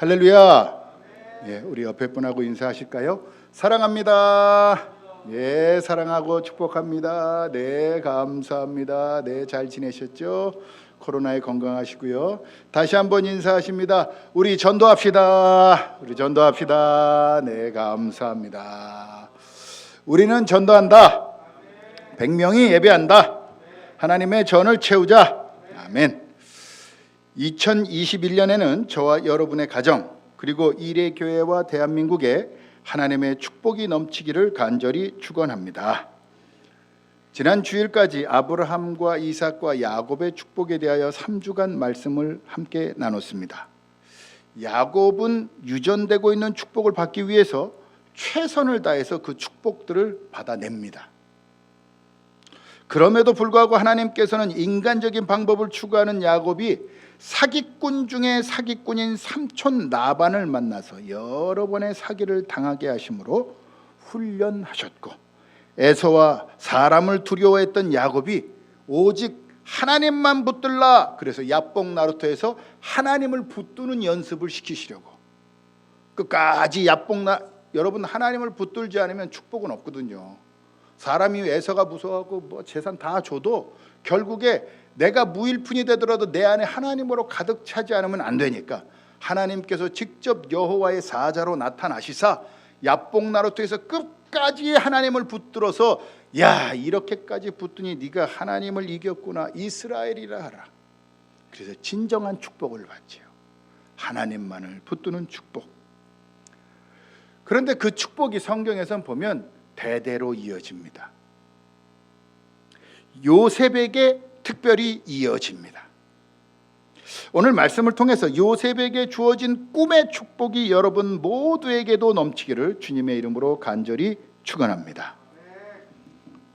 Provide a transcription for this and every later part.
할렐루야. 예, 우리 옆에 분하고 인사하실까요? 사랑합니다. 예, 사랑하고 축복합니다. 네, 감사합니다. 네, 잘 지내셨죠? 코로나에 건강하시고요. 다시 한번 인사하십니다. 우리 전도합시다. 우리 전도합시다. 네, 감사합니다. 우리는 전도한다. 100명이 예배한다. 하나님의 전을 채우자. 아멘. 2021년에는 저와 여러분의 가정 그리고 이레교회와 대한민국에 하나님의 축복이 넘치기를 간절히 축원합니다. 지난 주일까지 아브라함과 이삭과 야곱의 축복에 대하여 3주간 말씀을 함께 나눴습니다. 야곱은 유전되고 있는 축복을 받기 위해서 최선을 다해서 그 축복들을 받아냅니다. 그럼에도 불구하고 하나님께서는 인간적인 방법을 추구하는 야곱이 사기꾼 중에 사기꾼인 삼촌 라반을 만나서 여러 번의 사기를 당하게 하심으로 훈련하셨고, 에서와 사람을 두려워했던 야곱이 오직 하나님만 붙들라, 그래서 야복 나루터에서 하나님을 붙드는 연습을 시키시려고 끝까지 여러분, 하나님을 붙들지 않으면 축복은 없거든요. 사람이 에서가 무서워하고 뭐 재산 다 줘도 결국에 내가 무일푼이 되더라도 내 안에 하나님으로 가득 차지 않으면 안 되니까 하나님께서 직접 여호와의 사자로 나타나시사 야복 나루터에서 끝까지 하나님을 붙들어서, 야, 이렇게까지 붙더니 네가 하나님을 이겼구나, 이스라엘이라 하라. 그래서 진정한 축복을 받지요. 하나님만을 붙드는 축복. 그런데 그 축복이 성경에선 보면 대대로 이어집니다. 요셉에게 특별히 이어집니다. 오늘 말씀을 통해서 요셉에게 주어진 꿈의 축복이 여러분 모두에게도 넘치기를 주님의 이름으로 간절히 축원합니다.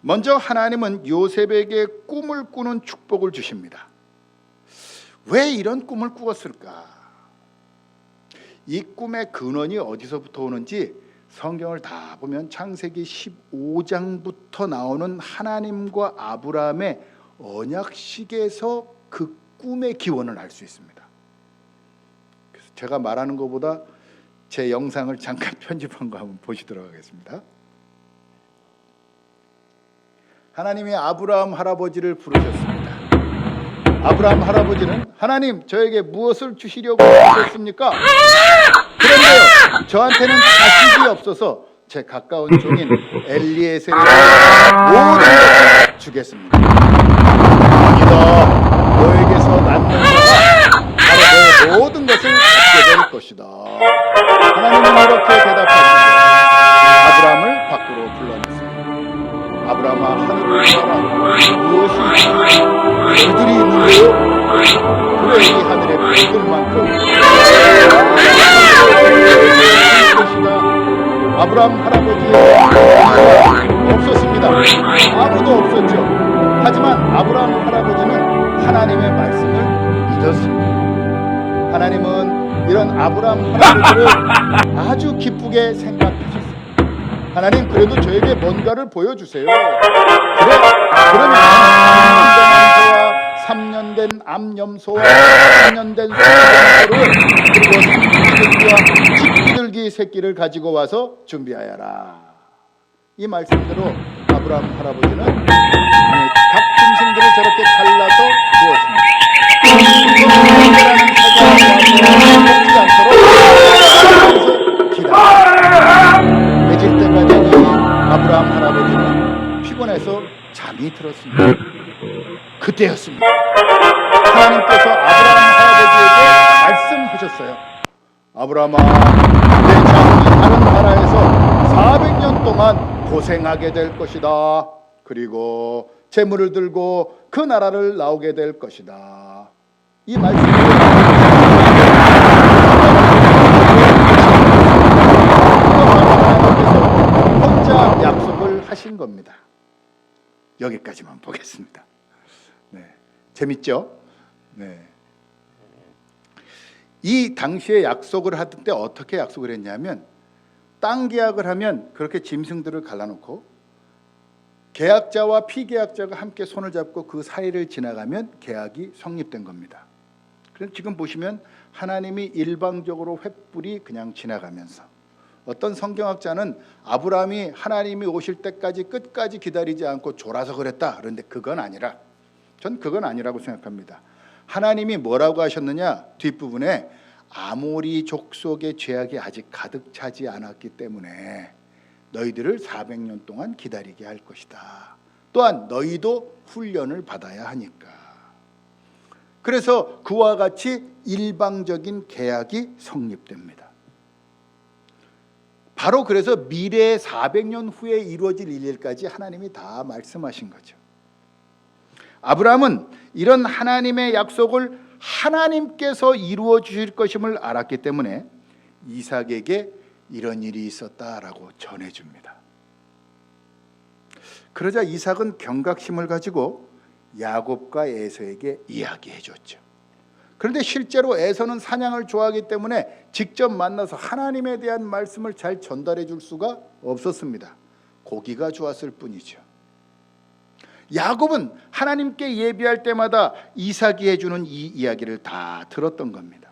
먼저 하나님은 요셉에게 꿈을 꾸는 축복을 주십니다. 왜 이런 꿈을 꾸었을까? 이 꿈의 근원이 어디서부터 오는지 성경을 다 보면 창세기 15장부터 나오는 하나님과 아브라함의 언약식에서 그 꿈의 기원을 알 수 있습니다. 그래서 제가 말하는 것보다 제 영상을 잠깐 편집한 거 한번 보시도록 하겠습니다. 하나님이 아브라함 할아버지를 부르셨습니다. 아브라함 할아버지는 하나님, 저에게 무엇을 주시려고 하셨습니까? 그런데요, 저한테는 자식이 없어서 제 가까운 종인 엘리에셀의 모든 것을 주겠습니다. 믿어, 너에게서 낳는 자가 바로 너의 모든 것을 갖게 될 것이다. 하나님은 이렇게 대답하시고 아브라함을 밖으로 불러냈습니다. 아브라함아, 하늘을 보아라. 무엇이 그들이 있는데요? 그래, 이 하늘의 별들만큼 것이다. 아브라함 할아버지의 없었습니다. 아무도 없었죠. 하지만 아브라함 할아버지는 하나님의 말씀을 믿었습니다. 하나님은 이런 아브라함 할아버지를 아주 기쁘게 생각하셨습니다. 하나님, 그래도 저에게 뭔가를 보여주세요. 그러면 3년 된 암염소와 3년 된 소염소를 그리고 3비둘기와 10비둘기 새끼를 가지고 와서 준비하여라. 이 말씀대로 아브라함 할아버지는 각 짐승들을 저렇게 잘라서 주었습니다. 해질 때까지 아브라함 할아버지는 피곤해서 잠이 들었습니다. 그때였습니다. 하나님께서 아브라함 할아버지에게 말씀하셨어요. 아브라함아, 내 자손이 다른 나라에서 400년 동안 고생하게 될 것이다. 그리고 재물을 들고 그 나라를 나오게 될 것이다. 이 말씀을 하나님께서 혼자 약속을 하신 겁니다. 여기까지만 보겠습니다. 네, 재밌죠? 네. 이 당시에 약속을 하던 때 어떻게 약속을 했냐면, 땅 계약을 하면 그렇게 짐승들을 갈라놓고 계약자와 피계약자가 함께 손을 잡고 그 사이를 지나가면 계약이 성립된 겁니다. 그래서 지금 보시면 하나님이 일방적으로 횃불이 그냥 지나가면서, 어떤 성경학자는 아브라함이 하나님이 오실 때까지 끝까지 기다리지 않고 졸아서 그랬다, 그런데 그건 아니라, 전 그건 아니라고 생각합니다. 하나님이 뭐라고 하셨느냐, 뒷부분에 아모리 족속의 죄악이 아직 가득 차지 않았기 때문에 너희들을 400년 동안 기다리게 할 것이다. 또한 너희도 훈련을 받아야 하니까. 그래서 그와 같이 일방적인 계약이 성립됩니다. 바로 그래서 미래 400년 후에 이루어질 일까지 하나님이 다 말씀하신 거죠. 아브라함은 이런 하나님의 약속을 하나님께서 이루어 주실 것임을 알았기 때문에 이삭에게 이런 일이 있었다라고 전해줍니다. 그러자 이삭은 경각심을 가지고 야곱과 에서에게 이야기해 줬죠. 그런데 실제로 에서는 사냥을 좋아하기 때문에 직접 만나서 하나님에 대한 말씀을 잘 전달해 줄 수가 없었습니다. 고기가 좋았을 뿐이죠. 야곱은 하나님께 예비할 때마다 이삭이 해주는 이 이야기를 다 들었던 겁니다.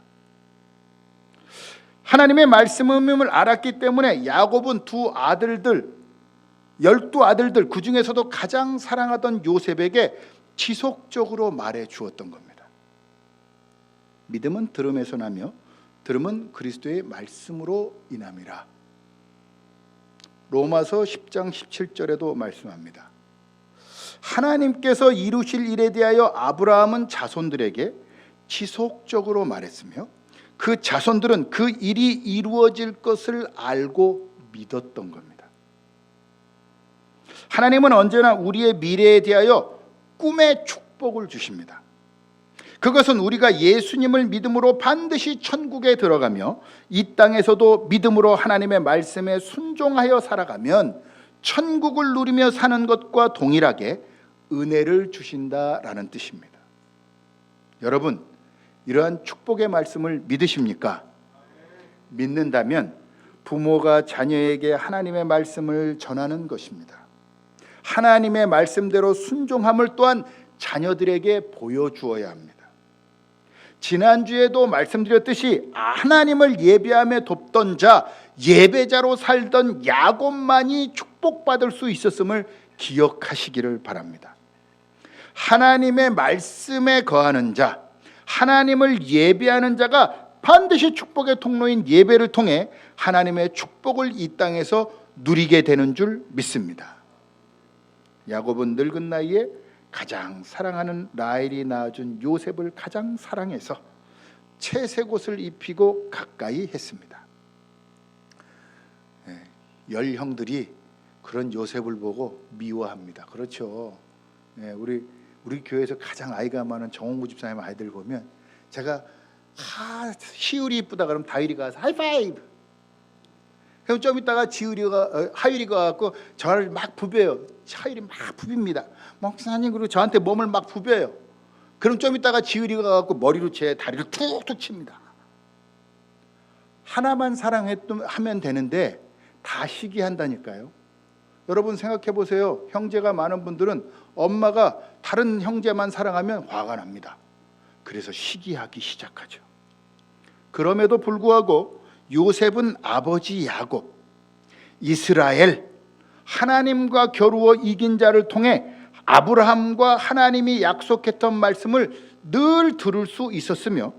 하나님의 말씀임을 알았기 때문에 야곱은 12아들들 그 중에서도 가장 사랑하던 요셉에게 지속적으로 말해 주었던 겁니다. 믿음은 들음에서 나며 들음은 그리스도의 말씀으로 인함이라. 로마서 10장 17절에도 말씀합니다. 하나님께서 이루실 일에 대하여 아브라함은 자손들에게 지속적으로 말했으며 그 자손들은 그 일이 이루어질 것을 알고 믿었던 겁니다. 하나님은 언제나 우리의 미래에 대하여 꿈의 축복을 주십니다. 그것은 우리가 예수님을 믿음으로 반드시 천국에 들어가며 이 땅에서도 믿음으로 하나님의 말씀에 순종하여 살아가면 천국을 누리며 사는 것과 동일하게 은혜를 주신다라는 뜻입니다. 여러분, 이러한 축복의 말씀을 믿으십니까? 믿는다면 부모가 자녀에게 하나님의 말씀을 전하는 것입니다. 하나님의 말씀대로 순종함을 또한 자녀들에게 보여주어야 합니다. 지난주에도 말씀드렸듯이 하나님을 예배하며 돕던 자, 예배자로 살던 야곱만이 축복받을 수 있었음을 기억하시기를 바랍니다. 하나님의 말씀에 거하는 자, 하나님을 예배하는 자가 반드시 축복의 통로인 예배를 통해 하나님의 축복을 이 땅에서 누리게 되는 줄 믿습니다. 야곱은 늙은 나이에 가장 사랑하는 라헬이 낳아준 요셉을 가장 사랑해서 채색 옷을 입히고 가까이 했습니다. 열 형들이 그런 요셉을 보고 미워합니다. 그렇죠. 우리 교회에서 가장 아이가 많은 정홍구 집사님 아이들 보면 제가 시울이 이쁘다 그러면 다율이 가서 하이파이브. 그럼 좀 있다가 하율이가 갖고 저를 막 부벼요. 하율이 막 부빕니다. 목사님, 그리고 저한테 몸을 막 부벼요. 그럼 좀 있다가 지율이가 갖고 머리로 제 다리를 툭툭 칩니다. 하나만 사랑하면 되는데 다 시기한다니까요. 여러분 생각해 보세요. 형제가 많은 분들은 엄마가 다른 형제만 사랑하면 화가 납니다. 그래서 시기하기 시작하죠. 그럼에도 불구하고 요셉은 아버지 야곱, 이스라엘, 하나님과 겨루어 이긴 자를 통해 아브라함과 하나님이 약속했던 말씀을 늘 들을 수 있었으며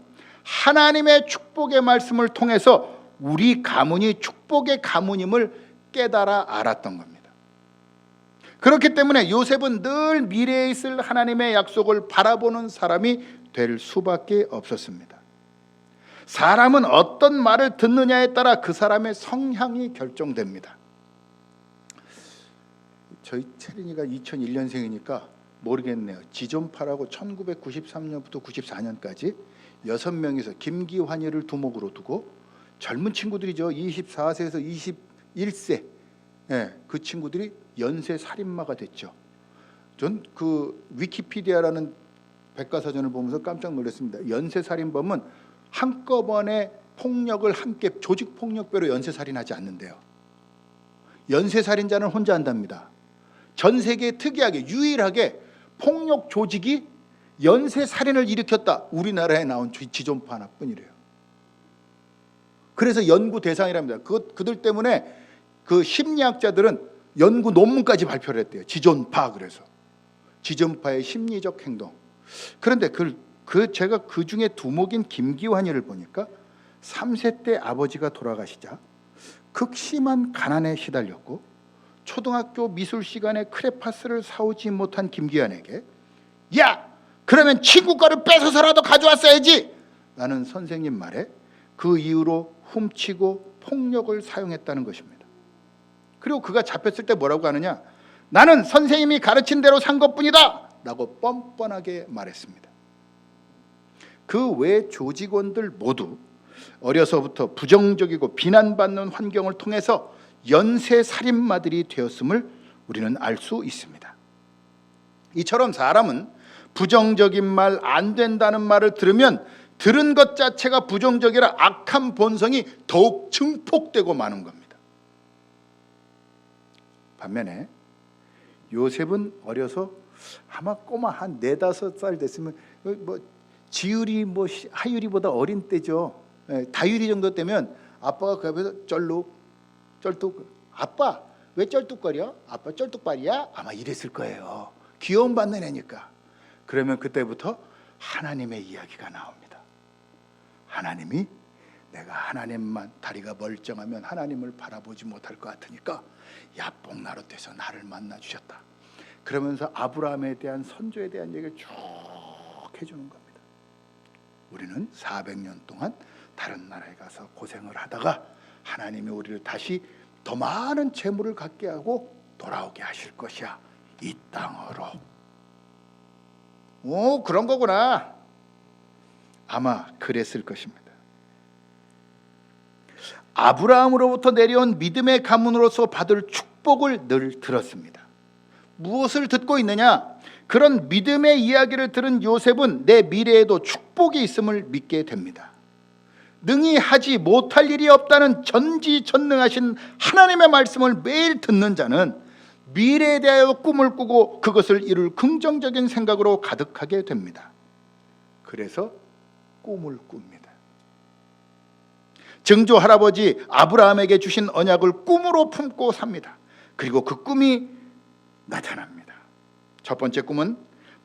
하나님의 축복의 말씀을 통해서 우리 가문이 축복의 가문임을 깨달아 알았던 겁니다. 그렇기 때문에 요셉은 늘 미래에 있을 하나님의 약속을 바라보는 사람이 될 수밖에 없었습니다. 사람은 어떤 말을 듣느냐에 따라 그 사람의 성향이 결정됩니다. 저희 채린이가 2001년생이니까 모르겠네요. 지존파라고 1993년부터 94년까지 6명이서 김기환이를 두목으로 두고 젊은 친구들이죠. 24세에서 21세 그 친구들이 연쇄 살인마가 됐죠. 전 그 위키피디아라는 백과사전을 보면서 깜짝 놀랐습니다. 연쇄 살인범은 한꺼번에 폭력을 함께 조직폭력배로 연쇄 살인하지 않는데요. 연쇄 살인자는 혼자 한답니다. 전 세계에 특이하게 유일하게 폭력 조직이 연쇄 살인을 일으켰다. 우리나라에 나온 지존파 하나뿐이래요. 그래서 연구 대상이랍니다. 그들 때문에 그 심리학자들은 연구 논문까지 발표를 했대요. 지존파. 그래서 지존파의 심리적 행동. 그런데 제가 그 중에 두목인 김기환이를 보니까 3세 때 아버지가 돌아가시자 극심한 가난에 시달렸고 초등학교 미술 시간에 크레파스를 사오지 못한 김기환에게 야! 그러면 친구 거를 뺏어서라도 가져왔어야지! 라는 선생님 말에 그 이후로 훔치고 폭력을 사용했다는 것입니다. 그리고 그가 잡혔을 때 뭐라고 하느냐? 나는 선생님이 가르친 대로 산 것뿐이다! 라고 뻔뻔하게 말했습니다. 그 외 조직원들 모두 어려서부터 부정적이고 비난받는 환경을 통해서 연쇄살인마들이 되었음을 우리는 알 수 있습니다. 이처럼 사람은 부정적인 말, 안 된다는 말을 들으면 들은 것 자체가 부정적이라 악한 본성이 더욱 증폭되고 마는 겁니다. 반면에 요셉은 어려서 아마 꼬마 한 4-5살 됐으면 지율이 하율이보다 어린 때죠. 다율이 정도 되면 아빠가 그 앞에서 쩔뚝 아빠 왜 쩔뚝거려? 아빠 쩔뚝발이야? 아마 이랬을 거예요. 귀여움 받는 애니까. 그러면 그때부터 하나님의 이야기가 나옵니다. 하나님이 내가 하나님만 다리가 멀쩡하면 하나님을 바라보지 못할 것 같으니까 야뽕나룻돼서 나를 만나 주셨다. 그러면서 아브라함에 대한 선조에 대한 얘기를 쭉 해주는 겁니다. 우리는 400년 동안 다른 나라에 가서 고생을 하다가 하나님이 우리를 다시 더 많은 재물을 갖게 하고 돌아오게 하실 것이야. 이 땅으로. 오, 그런 거구나. 아마 그랬을 것입니다. 아브라함으로부터 내려온 믿음의 가문으로서 받을 축복을 늘 들었습니다. 무엇을 듣고 있느냐? 그런 믿음의 이야기를 들은 요셉은 내 미래에도 축복이 있음을 믿게 됩니다. 능히 하지 못할 일이 없다는 전지전능하신 하나님의 말씀을 매일 듣는 자는 미래에 대하여 꿈을 꾸고 그것을 이룰 긍정적인 생각으로 가득하게 됩니다. 그래서 꿈을 꿉니다. 증조 할아버지 아브라함에게 주신 언약을 꿈으로 품고 삽니다. 그리고 그 꿈이 나타납니다. 첫 번째 꿈은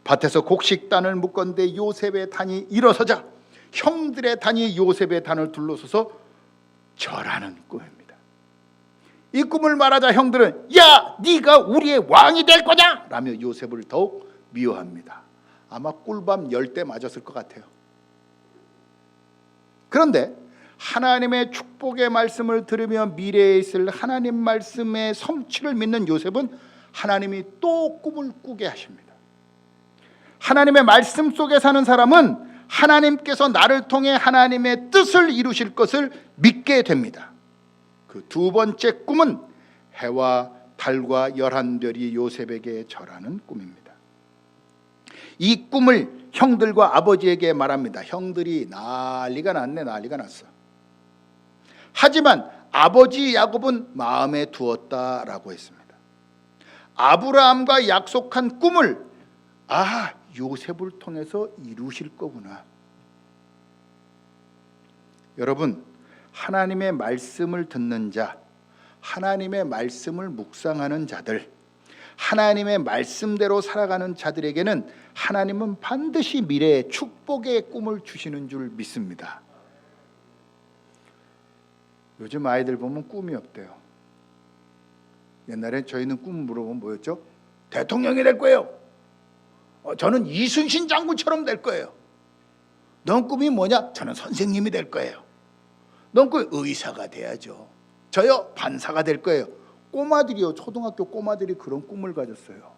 밭에서 곡식단을 묶었는데 요셉의 단이 일어서자 형들의 단이 요셉의 단을 둘러서서 절하는 꿈입니다. 이 꿈을 말하자 형들은 야 네가 우리의 왕이 될 거냐? 라며 요셉을 더욱 미워합니다. 아마 꿀밤 10대 맞았을 것 같아요. 그런데 하나님의 축복의 말씀을 들으며 미래에 있을 하나님 말씀의 성취를 믿는 요셉은 하나님이 또 꿈을 꾸게 하십니다. 하나님의 말씀 속에 사는 사람은 하나님께서 나를 통해 하나님의 뜻을 이루실 것을 믿게 됩니다. 그 두 번째 꿈은 해와 달과 11별이 요셉에게 절하는 꿈입니다. 이 꿈을 형들과 아버지에게 말합니다. 형들이 난리가 났어. 하지만 아버지 야곱은 마음에 두었다라고 했습니다. 아브라함과 약속한 꿈을 요셉을 통해서 이루실 거구나. 여러분, 하나님의 말씀을 듣는 자, 하나님의 말씀을 묵상하는 자들, 하나님의 말씀대로 살아가는 자들에게는 하나님은 반드시 미래에 축복의 꿈을 주시는 줄 믿습니다. 요즘 아이들 보면 꿈이 없대요. 옛날에 저희는 꿈 물어보면 뭐였죠? 대통령이 될 거예요. 저는 이순신 장군처럼 될 거예요. 넌 꿈이 뭐냐? 저는 선생님이 될 거예요. 넌 꿈이 의사가 돼야죠. 저요 판사가 될 거예요. 꼬마들이요, 초등학교 꼬마들이 그런 꿈을 가졌어요.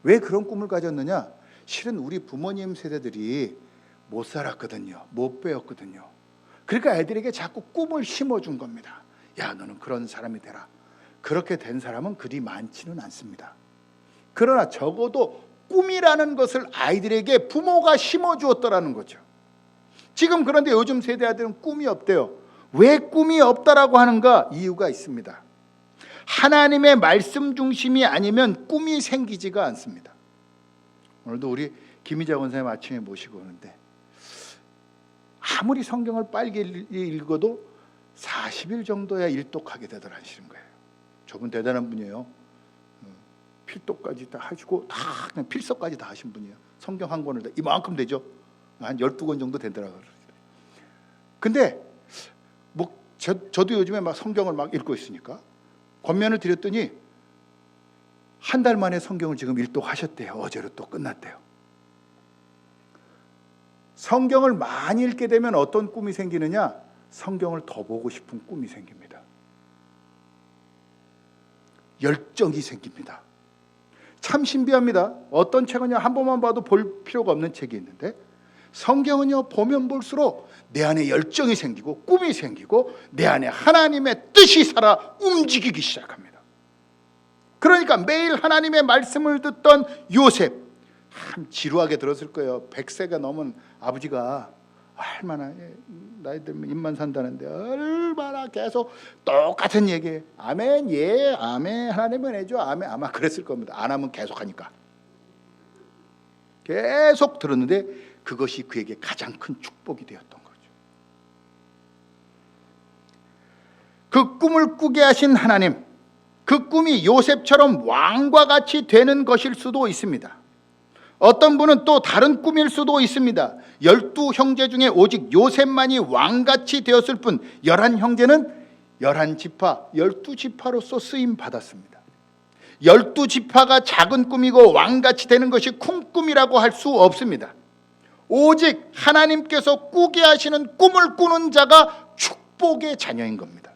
왜 그런 꿈을 가졌느냐? 실은 우리 부모님 세대들이 못 살았거든요. 못 배웠거든요. 그러니까 애들에게 자꾸 꿈을 심어준 겁니다. 야, 너는 그런 사람이 되라. 그렇게 된 사람은 그리 많지는 않습니다. 그러나 적어도 꿈이라는 것을 아이들에게 부모가 심어주었더라는 거죠. 지금 그런데 요즘 세대 아들은 꿈이 없대요. 왜 꿈이 없다라고 하는가? 이유가 있습니다. 하나님의 말씀 중심이 아니면 꿈이 생기지가 않습니다. 오늘도 우리 김희자 원사님 아침에 모시고 오는데 아무리 성경을 빨리 읽어도 40일 정도야 일독하게 되더라 하시는 거예요. 저분 대단한 분이에요. 필독까지 다 하시고 다 그냥 필서까지 다 하신 분이에요. 성경 한 권을 다 이만큼 되죠. 한 12권 정도 되더라고요. 근데 뭐 저도 요즘에 막 성경을 막 읽고 있으니까 권면을 드렸더니 한 달 만에 성경을 지금 일독하셨대요. 어제로 또 끝났대요. 성경을 많이 읽게 되면 어떤 꿈이 생기느냐? 성경을 더 보고 싶은 꿈이 생깁니다. 열정이 생깁니다. 참 신비합니다. 어떤 책은요 한 번만 봐도 볼 필요가 없는 책이 있는데 성경은요 보면 볼수록 내 안에 열정이 생기고 꿈이 생기고 내 안에 하나님의 뜻이 살아 움직이기 시작합니다. 그러니까 매일 하나님의 말씀을 듣던 요셉, 참 지루하게 들었을 거예요. 100세가 넘은 아버지가 얼마나 나이 들면 입만 산다는데 얼마나 계속 똑같은 얘기, 아멘, 예, 아멘, 하나님은 해줘, 아멘, 아마 그랬을 겁니다. 안 하면 계속 하니까 계속 들었는데 그것이 그에게 가장 큰 축복이 되었던 거죠. 그 꿈을 꾸게 하신 하나님, 그 꿈이 요셉처럼 왕과 같이 되는 것일 수도 있습니다. 어떤 분은 또 다른 꿈일 수도 있습니다. 12형제 중에 오직 요셉만이 왕같이 되었을 뿐 11형제는 11지파, 12지파로서 쓰임 받았습니다. 12지파가 작은 꿈이고 왕같이 되는 것이 큰 꿈이라고 할 수 없습니다. 오직 하나님께서 꾸게 하시는 꿈을 꾸는 자가 축복의 자녀인 겁니다.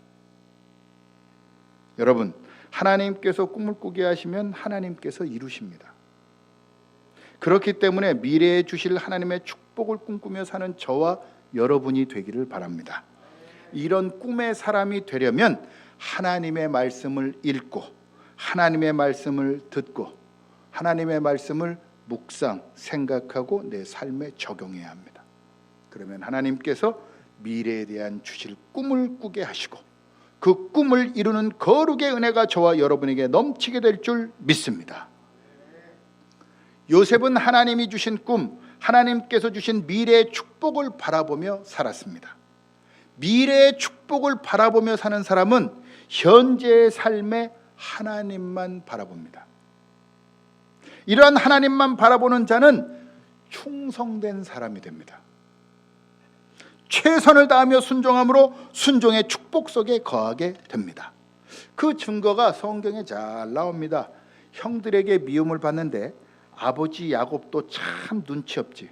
여러분, 하나님께서 꿈을 꾸게 하시면 하나님께서 이루십니다. 그렇기 때문에 미래에 주실 하나님의 축복을 꿈꾸며 사는 저와 여러분이 되기를 바랍니다. 이런 꿈의 사람이 되려면 하나님의 말씀을 읽고 하나님의 말씀을 듣고 하나님의 말씀을 묵상, 생각하고 내 삶에 적용해야 합니다. 그러면 하나님께서 미래에 대한 주실 꿈을 꾸게 하시고 그 꿈을 이루는 거룩의 은혜가 저와 여러분에게 넘치게 될 줄 믿습니다. 요셉은 하나님이 주신 꿈, 하나님께서 주신 미래의 축복을 바라보며 살았습니다. 미래의 축복을 바라보며 사는 사람은 현재의 삶에 하나님만 바라봅니다. 이러한 하나님만 바라보는 자는 충성된 사람이 됩니다. 최선을 다하며 순종함으로 순종의 축복 속에 거하게 됩니다. 그 증거가 성경에 잘 나옵니다. 형들에게 미움을 받는데 아버지 야곱도 참 눈치 없지.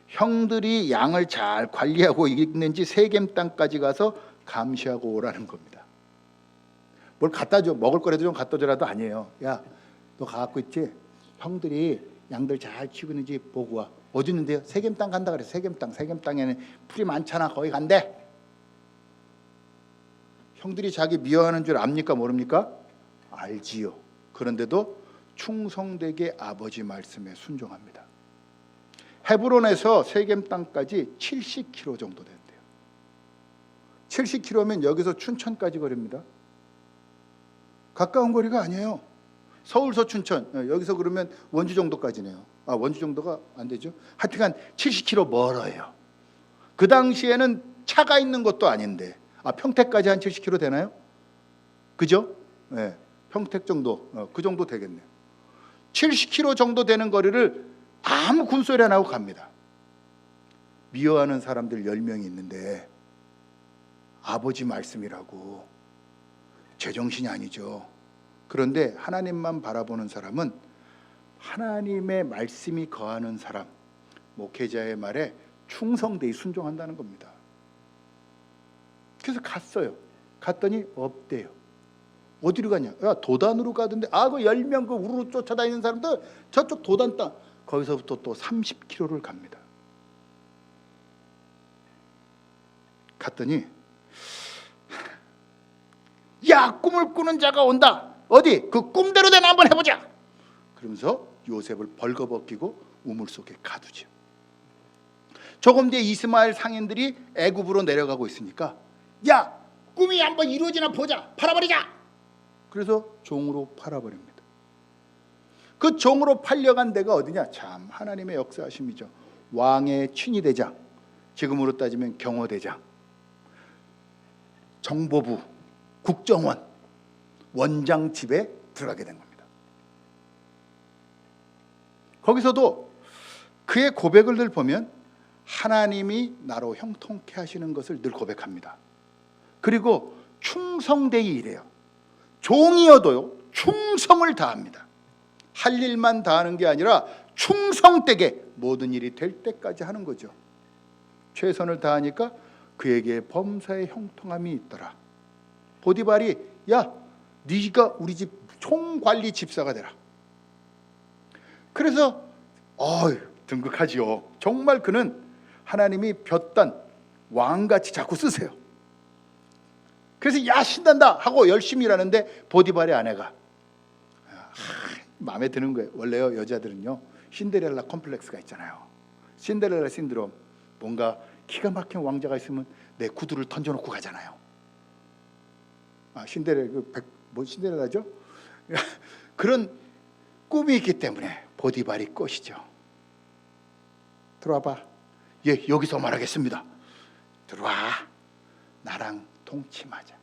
형들이 양을 잘 관리하고 있는지 세겜 땅까지 가서 감시하고 오라는 겁니다. 뭘 갖다 줘, 먹을 거라도 좀 갖다 줘라도 아니에요. 야, 너 가갖고 있지? 형들이 양들 잘 키우고 있는지 보고 와. 어디 있는데요? 세겜 땅 간다 그래서 세겜 땅에는 풀이 많잖아. 거기 간대. 형들이 자기 미워하는 줄 압니까 모릅니까? 알지요. 그런데도 충성되게 아버지 말씀에 순종합니다. 헤브론에서 세겜 땅까지 70km 정도 된대요. 70km면 여기서 춘천까지 거리입니다. 가까운 거리가 아니에요. 서울서 춘천, 여기서 그러면 원주 정도까지네요. 원주 정도가 안 되죠. 하여튼간 70km 멀어요. 그 당시에는 차가 있는 것도 아닌데 평택까지 한 70km 되나요? 그죠? 네, 평택 정도, 그 정도 되겠네요. 70km 정도 되는 거리를 아무 군소리 안 하고 갑니다. 미워하는 사람들 10명이 있는데 아버지 말씀이라고 제정신이 아니죠. 그런데 하나님만 바라보는 사람은 하나님의 말씀이 거하는 사람, 목회자의 말에 충성되이 순종한다는 겁니다. 그래서 갔어요. 갔더니 없대요. 어디로 가냐? 야, 도단으로 가던데 그 10명 그 우르르 쫓아다니는 사람들 저쪽 도단 땅 거기서부터 또 30km를 갑니다. 갔더니 야, 꿈을 꾸는 자가 온다. 어디? 그 꿈대로 되나 한번 해보자. 그러면서 요셉을 벌거벗기고 우물 속에 가두죠. 조금 뒤에 이스마엘 상인들이 애굽으로 내려가고 있으니까 야, 꿈이 한번 이루어지나 보자. 팔아버리자. 그래서 종으로 팔아버립니다. 그 종으로 팔려간 데가 어디냐? 참 하나님의 역사하심이죠. 왕의 친위대장, 지금으로 따지면 경호대장, 정보부, 국정원, 원장 집에 들어가게 된 겁니다. 거기서도 그의 고백을 늘 보면 하나님이 나로 형통케 하시는 것을 늘 고백합니다. 그리고 충성되이 일해요. 종이어도요 충성을 다합니다. 할 일만 다하는 게 아니라 충성되게 모든 일이 될 때까지 하는 거죠. 최선을 다하니까 그에게 범사의 형통함이 있더라. 보디발이 야 네가 우리 집 총관리 집사가 되라. 그래서 등극하지요. 정말 그는 하나님이 볕단 왕같이 자꾸 쓰세요. 그래서 야 신난다 하고 열심히 일하는데 보디발의 아내가 마음에 드는 거예요. 원래요 여자들은요 신데렐라 컴플렉스가 있잖아요. 신데렐라 신드롬. 뭔가 기가 막힌 왕자가 있으면 내 구두를 던져놓고 가잖아요. 신데렐라죠? 그런 꿈이 있기 때문에 보디발이 꽃이죠. 들어와봐. 예, 여기서 말하겠습니다. 들어와. 나랑 동침하자.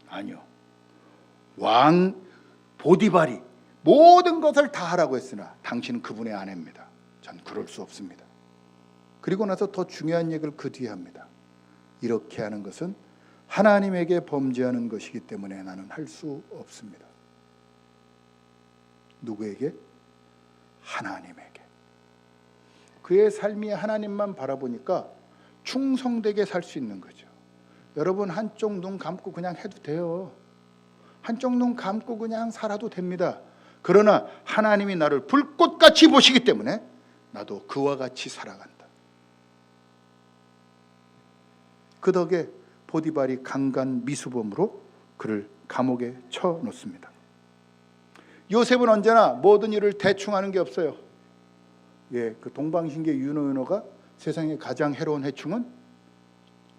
아니요. 왕 보디발이 모든 것을 다 하라고 했으나 당신은 그분의 아내입니다. 전 그럴 수 없습니다. 그리고 나서 더 중요한 얘기를 그 뒤에 합니다. 이렇게 하는 것은 하나님에게 범죄하는 것이기 때문에 나는 할 수 없습니다. 누구에게? 하나님에게. 그의 삶이 하나님만 바라보니까 충성되게 살 수 있는 거죠. 여러분 한쪽 눈 감고 그냥 해도 돼요. 한쪽 눈 감고 그냥 살아도 됩니다. 그러나 하나님이 나를 불꽃같이 보시기 때문에 나도 그와 같이 살아간다. 그 덕에 보디발이 강간 미수범으로 그를 감옥에 쳐놓습니다. 요셉은 언제나 모든 일을 대충 하는 게 없어요. 예, 그 동방신기 윤호윤호가 세상의 가장 해로운 해충은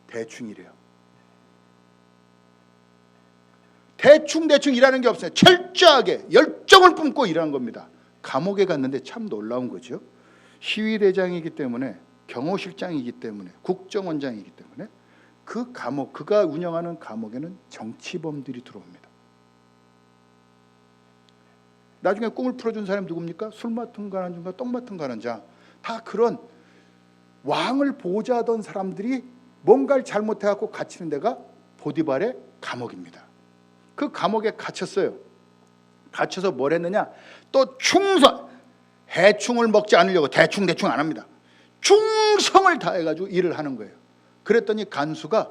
대충이래요. 대충 일하는 게 없어요. 철저하게 열정을 뿜고 일하는 겁니다. 감옥에 갔는데 참 놀라운 거죠. 시위대장이기 때문에, 경호실장이기 때문에, 국정원장이기 때문에 그 감옥, 그가 운영하는 감옥에는 정치범들이 들어옵니다. 나중에 꿈을 풀어준 사람이 누굽니까? 술 맡은 관원장과 떡 맡은 관원장, 다 그런 왕을 보좌하던 사람들이 뭔가를 잘못해갖고 갇히는 데가 보디발의 감옥입니다. 그 감옥에 갇혔어요. 갇혀서 뭘 했느냐? 또 충성, 해충을 먹지 않으려고 대충 안 합니다. 충성을 다해가지고 일을 하는 거예요. 그랬더니 간수가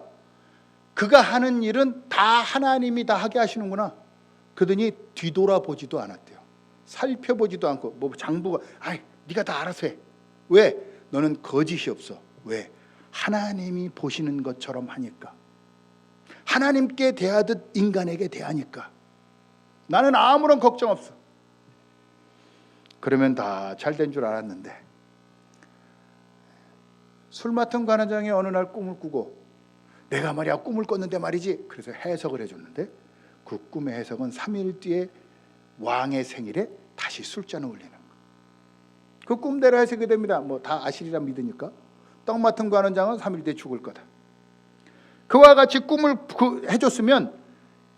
그가 하는 일은 다 하나님이 다 하게 하시는구나. 그러더니 뒤돌아보지도 않았대요. 살펴보지도 않고 뭐 장부가 아이 네가 다 알아서 해. 왜? 너는 거짓이 없어. 왜? 하나님이 보시는 것처럼 하니까. 하나님께 대하듯 인간에게 대하니까. 나는 아무런 걱정 없어. 그러면 다 잘된 줄 알았는데 술 맡은 관원장이 어느 날 꿈을 꾸고 내가 말이야 꿈을 꿨는데 말이지. 그래서 해석을 해줬는데 그 꿈의 해석은 3일 뒤에 왕의 생일에 다시 술잔을 올리는 거. 그 꿈대로 해석이 됩니다. 뭐 다 아시리라 믿으니까. 떡 맡은 관원장은 3일 뒤에 죽을 거다. 그와 같이 꿈을 해줬으면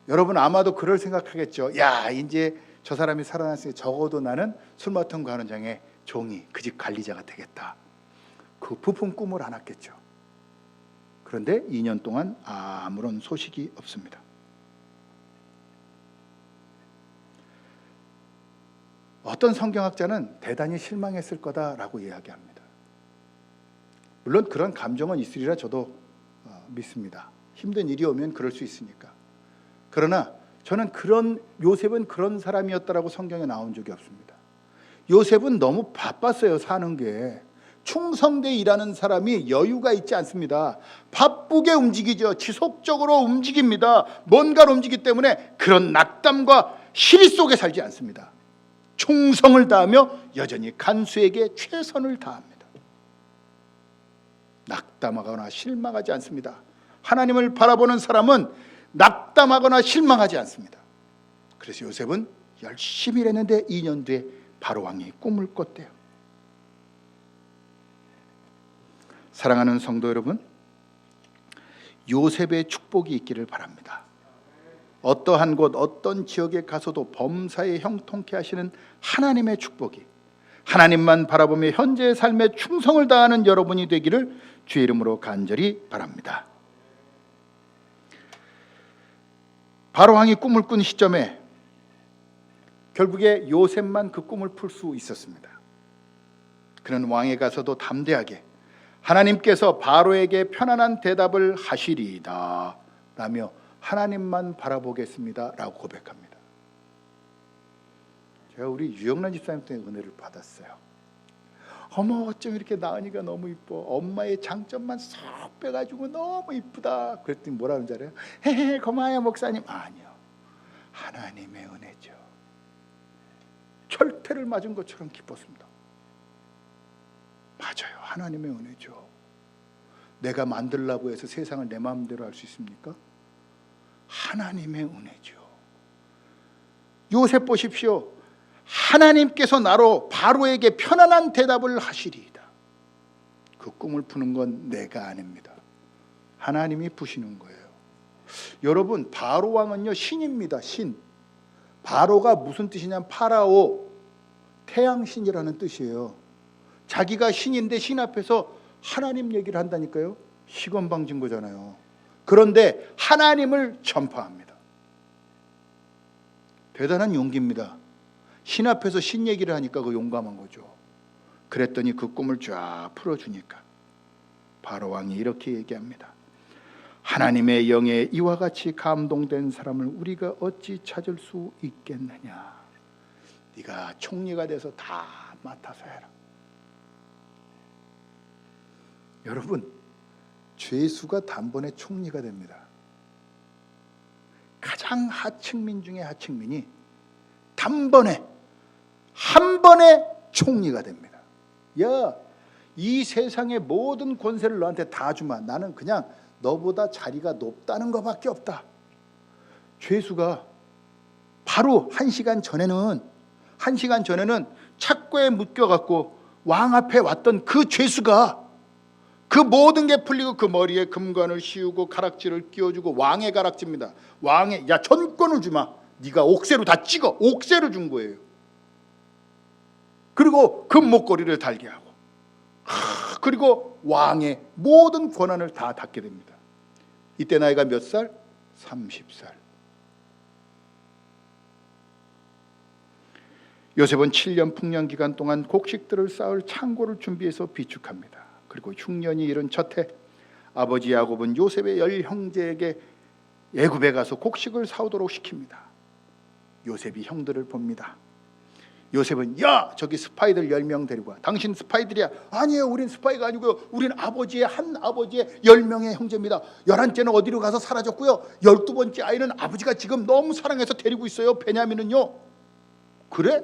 여러분 아마도 그럴 생각하겠죠. 야 이제 저 사람이 살아났으니 적어도 나는 술 맡은 관원장의 종이 그 집 관리자가 되겠다. 그 부푼 꿈을 안았겠죠. 그런데 2년 동안 아무런 소식이 없습니다. 어떤 성경학자는 대단히 실망했을 거다라고 이야기합니다. 물론 그런 감정은 있으리라 저도 믿습니다. 힘든 일이 오면 그럴 수 있으니까. 그러나 저는 요셉은 그런 사람이었다라고 성경에 나온 적이 없습니다. 요셉은 너무 바빴어요. 사는 게. 충성되게 일하는 사람이 여유가 있지 않습니다. 바쁘게 움직이죠. 지속적으로 움직입니다. 뭔가를 움직이기 때문에 그런 낙담과 시리 속에 살지 않습니다. 충성을 다하며 여전히 간수에게 최선을 다합니다. 낙담하거나 실망하지 않습니다. 하나님을 바라보는 사람은 낙담하거나 실망하지 않습니다. 그래서 요셉은 열심히 일했는데 2년 뒤에 바로 왕이 꿈을 꿨대요. 사랑하는 성도 여러분, 요셉의 축복이 있기를 바랍니다. 어떠한 곳 어떤 지역에 가서도 범사에 형통케 하시는 하나님의 축복이, 하나님만 바라보며 현재의 삶에 충성을 다하는 여러분이 되기를 주의 이름으로 간절히 바랍니다. 바로 왕이 꿈을 꾼 시점에 결국에 요셉만 그 꿈을 풀 수 있었습니다. 그는 왕에 가서도 담대하게 하나님께서 바로에게 편안한 대답을 하시리이다 라며 하나님만 바라보겠습니다 라고 고백합니다. 제가 우리 유영란 집사님 때문에 은혜를 받았어요. 어머, 어쩜 이렇게 나은이가 너무 이뻐, 엄마의 장점만 쏙 빼가지고 너무 이쁘다. 그랬더니 뭐라는 줄 알아요? 헤헤, 고마워요 목사님. 아니요, 하나님의 은혜죠. 철퇴를 맞은 것처럼 기뻤습니다. 맞아요, 하나님의 은혜죠. 내가 만들라고 해서 세상을 내 마음대로 할 수 있습니까? 하나님의 은혜죠. 요셉 보십시오. 하나님께서 나로 바로에게 편안한 대답을 하시리이다. 그 꿈을 푸는 건 내가 아닙니다. 하나님이 푸시는 거예요. 여러분, 바로 왕은요 신입니다. 신. 바로가 무슨 뜻이냐면 파라오, 태양신이라는 뜻이에요. 자기가 신인데 신 앞에서 하나님 얘기를 한다니까요. 시건방진 거잖아요. 그런데 하나님을 전파합니다. 대단한 용기입니다. 신 앞에서 신 얘기를 하니까 그 용감한 거죠. 그랬더니 그 꿈을 쫙 풀어주니까 바로 왕이 이렇게 얘기합니다. 하나님의 영에 이와 같이 감동된 사람을 우리가 어찌 찾을 수 있겠느냐. 네가 총리가 돼서 다 맡아서 해라. 여러분, 죄수가 단번에 총리가 됩니다. 가장 하층민 중에 하층민이 단번에 한 번에 총리가 됩니다. 야, 이 세상의 모든 권세를 너한테 다 주마. 나는 그냥 너보다 자리가 높다는 것밖에 없다. 죄수가 바로 한 시간 전에는 착고에 묶여갖고 왕 앞에 왔던 그 죄수가 그 모든 게 풀리고 그 머리에 금관을 씌우고 가락지를 끼워주고 왕의 가락지입니다. 왕의, 야, 전권을 주마. 네가 옥새로 다 찍어. 옥새를 준 거예요. 그리고 금 목걸이를 달게 하고, 그리고 왕의 모든 권한을 다 닫게 됩니다. 이때 나이가 몇 살? 30살. 요셉은 7년 풍년 기간 동안 곡식들을 쌓을 창고를 준비해서 비축합니다. 그리고 흉년이 이른 첫해 아버지 야곱은 요셉의 10형제에게 애굽에 가서 곡식을 사오도록 시킵니다. 요셉이 형들을 봅니다. 요셉은 야, 저기 스파이들 10명 데리고 와. 당신 스파이들이야. 아니에요, 우린 스파이가 아니고요. 우린 아버지의 10명의 형제입니다. 11째는 어디로 가서 사라졌고요. 12번째 아이는 아버지가 지금 너무 사랑해서 데리고 있어요. 베냐민은요. 그래?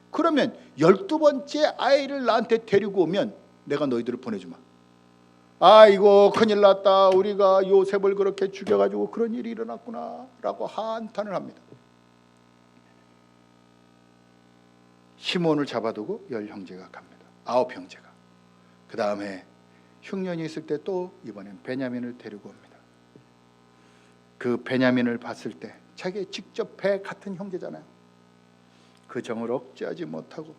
그러면 12번째 아이를 나한테 데리고 오면 내가 너희들을 보내주마. 아이고, 큰일 났다. 우리가 요셉을 그렇게 죽여가지고 그런 일이 일어났구나 라고 한탄을 합니다. 시몬을 잡아두고 10형제가 갑니다. 9형제가. 그 다음에 흉년이 있을 때 또 이번엔 베냐민을 데리고 옵니다. 그 베냐민을 봤을 때 자기 직접 배 같은 형제잖아요. 그 정을 억제하지 못하고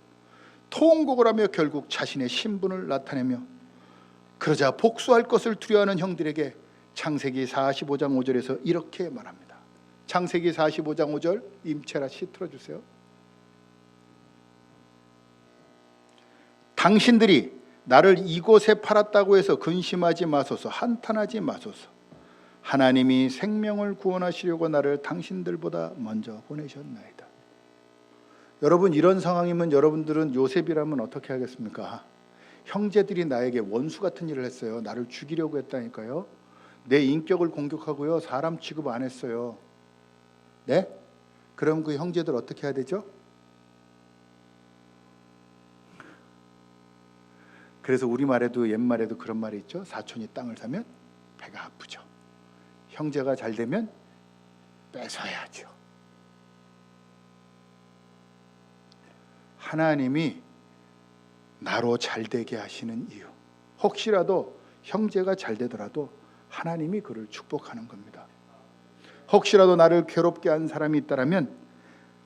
통곡을 하며 결국 자신의 신분을 나타내며, 그러자 복수할 것을 두려워하는 형들에게 창세기 45장 5절에서 이렇게 말합니다. 창세기 45장 5절 임채라 씨 틀어주세요. 당신들이 나를 이곳에 팔았다고 해서 근심하지 마소서, 한탄하지 마소서. 하나님이 생명을 구원하시려고 나를 당신들보다 먼저 보내셨나이다. 여러분, 이런 상황이면 여러분들은 요셉이라면 어떻게 하겠습니까? 형제들이 나에게 원수 같은 일을 했어요. 나를 죽이려고 했다니까요. 내 인격을 공격하고요, 사람 취급 안 했어요. 네? 그럼 그 형제들 어떻게 해야 되죠? 그래서 우리말에도 옛말에도 그런 말이 있죠. 사촌이 땅을 사면 배가 아프죠. 형제가 잘 되면 뺏어야죠. 하나님이 나로 잘되게 하시는 이유, 혹시라도 형제가 잘되더라도 하나님이 그를 축복하는 겁니다. 혹시라도 나를 괴롭게 한 사람이 있다면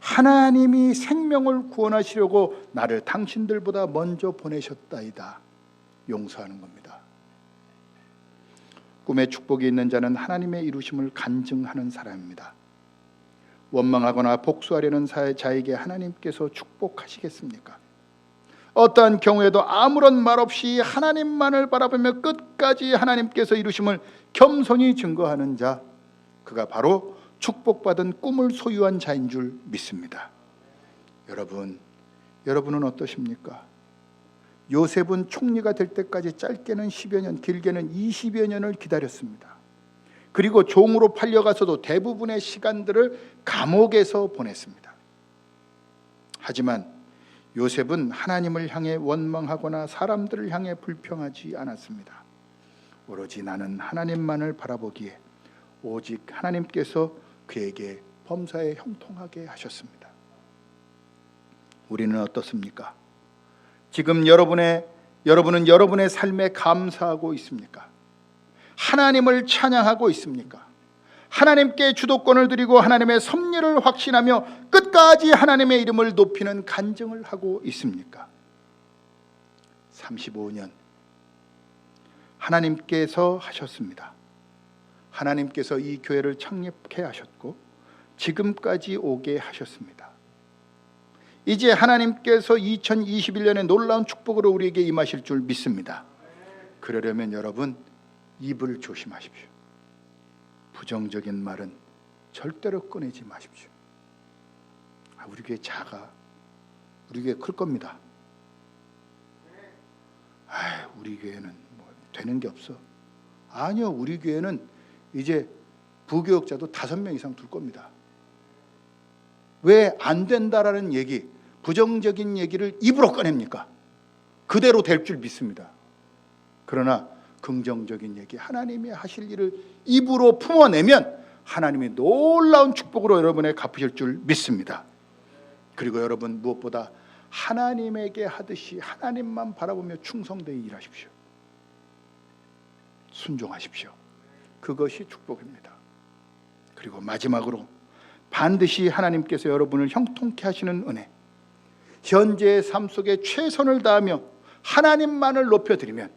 하나님이 생명을 구원하시려고 나를 당신들보다 먼저 보내셨다이다, 용서하는 겁니다. 꿈에 축복이 있는 자는 하나님의 이루심을 간증하는 사람입니다. 원망하거나 복수하려는 자에게 하나님께서 축복하시겠습니까? 어떠한 경우에도 아무런 말 없이 하나님만을 바라보며 끝까지 하나님께서 이루심을 겸손히 증거하는 자, 그가 바로 축복받은 꿈을 소유한 자인 줄 믿습니다. 여러분은 어떠십니까? 요셉은 총리가 될 때까지 짧게는 10여 년, 길게는 20여 년을 기다렸습니다. 그리고 종으로 팔려가서도 대부분의 시간들을 감옥에서 보냈습니다. 하지만 요셉은 하나님을 향해 원망하거나 사람들을 향해 불평하지 않았습니다. 오로지 나는 하나님만을 바라보기에 오직 하나님께서 그에게 범사에 형통하게 하셨습니다. 우리는 어떻습니까? 지금 여러분은 여러분의 삶에 감사하고 있습니까? 하나님을 찬양하고 있습니까? 하나님께 주도권을 드리고 하나님의 섭리를 확신하며 끝까지 하나님의 이름을 높이는 간증을 하고 있습니까? 35년 하나님께서 하셨습니다. 하나님께서 이 교회를 창립해 하셨고 지금까지 오게 하셨습니다. 이제 하나님께서 2021년에 놀라운 축복으로 우리에게 임하실 줄 믿습니다. 그러려면 여러분, 입을 조심하십시오. 부정적인 말은 절대로 꺼내지 마십시오. 우리 교회 작아, 우리 교회 클 겁니다. 우리 교회는 뭐 되는 게 없어. 아니요, 우리 교회는 이제 부교육자도 5명 이상 둘 겁니다. 왜 안 된다라는 얘기, 부정적인 얘기를 입으로 꺼냅니까? 그대로 될 줄 믿습니다. 그러나 긍정적인 얘기, 하나님이 하실 일을 입으로 품어내면 하나님이 놀라운 축복으로 여러분에 갚으실 줄 믿습니다. 그리고 여러분, 무엇보다 하나님에게 하듯이 하나님만 바라보며 충성되이 일하십시오. 순종하십시오. 그것이 축복입니다. 그리고 마지막으로 반드시 하나님께서 여러분을 형통케 하시는 은혜, 현재의 삶 속에 최선을 다하며 하나님만을 높여드리면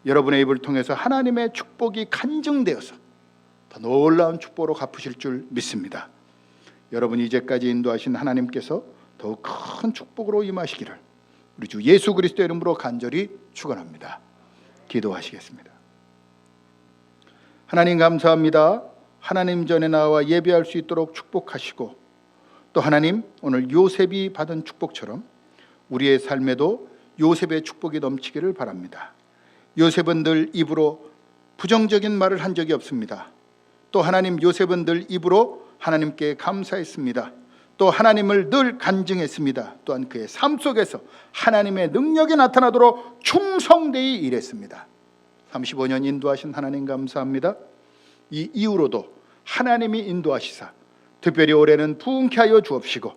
여러분의 입을 통해서 하나님의 축복이 간증되어서 더 놀라운 축복으로 갚으실 줄 믿습니다. 여러분이 이제까지 인도하신 하나님께서 더욱 큰 축복으로 임하시기를 우리 주 예수 그리스도의 이름으로 간절히 축원합니다. 기도하시겠습니다. 하나님 감사합니다. 하나님 전에 나와 예배할 수 있도록 축복하시고, 또 하나님, 오늘 요셉이 받은 축복처럼 우리의 삶에도 요셉의 축복이 넘치기를 바랍니다. 요셉은 늘 입으로 부정적인 말을 한 적이 없습니다. 또 하나님, 요셉은 늘 입으로 하나님께 감사했습니다. 또 하나님을 늘 간증했습니다. 또한 그의 삶 속에서 하나님의 능력이 나타나도록 충성되이 일했습니다. 35년 인도하신 하나님 감사합니다. 이 이후로도 하나님이 인도하시사 특별히 올해는 부흥케 하여 주옵시고,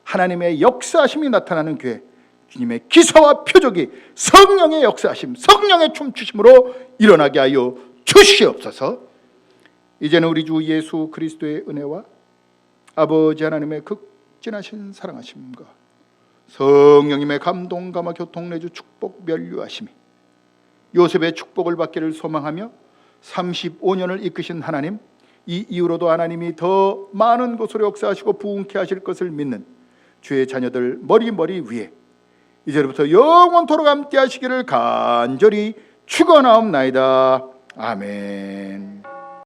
하나님의 역사하심이 나타나는 교회, 주님의 기사와 표적이 성령의 역사하심, 성령의 춤추심으로 일어나게 하여 주시옵소서. 이제는 우리 주 예수 그리스도의 은혜와 아버지 하나님의 극진하신 사랑하심과 성령님의 감동 감화 교통 내주 축복 면류하심이 요셉의 축복을 받기를 소망하며 35년을 이끄신 하나님, 이 이후로도 하나님이 더 많은 곳으로 역사하시고 부흥케 하실 것을 믿는 주의 자녀들 머리 위에 이제부터 영원토록 함께 하시기를 간절히 축원하옵나이다. 아멘.